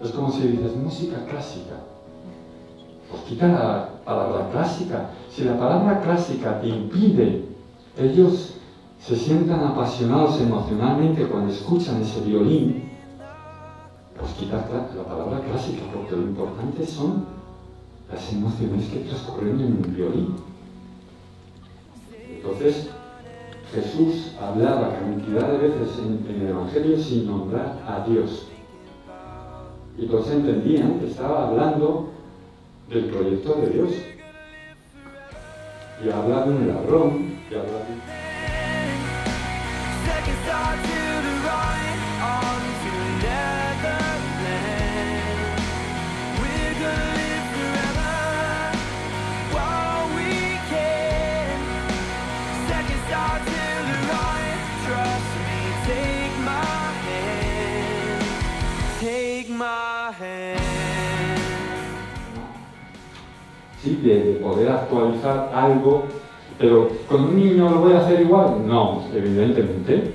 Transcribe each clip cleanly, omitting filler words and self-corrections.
Es como si dices música clásica. Pues quita la palabra clásica. Si la palabra clásica te impide, ellos se sientan apasionados emocionalmente cuando escuchan ese violín, pues quita la palabra clásica, porque lo importante son las emociones que transcurren en un violín. Entonces, Jesús hablaba cantidad de veces en el Evangelio sin nombrar a Dios. Y todos entendían que estaba hablando del proyecto de Dios. Y habla de un ladrón, y habla de... Sí, de poder actualizar algo, pero ¿con un niño lo voy a hacer igual? No, evidentemente.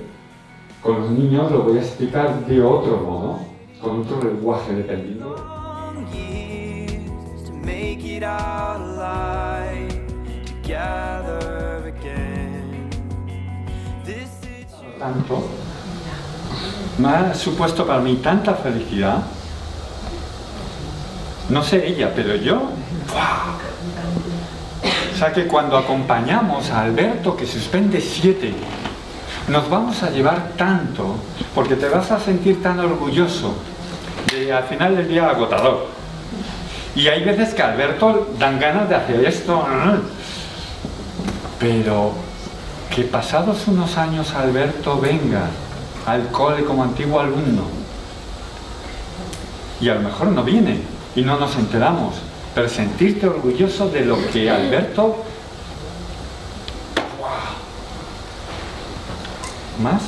Con los niños lo voy a explicar de otro modo, con otro lenguaje dependiendo. Tanto, me ha supuesto para mí tanta felicidad. No sé ella, pero yo, ¡wow! O sea que cuando acompañamos a Alberto, que suspende 7, nos vamos a llevar tanto, porque te vas a sentir tan orgulloso de al final del día agotador. Y hay veces que a Alberto dan ganas de hacer esto, pero que pasados unos años Alberto venga al cole como antiguo alumno, y a lo mejor no viene, y no nos enteramos, pero sentirte orgulloso de lo que Alberto... ¡Wow! ¿Más?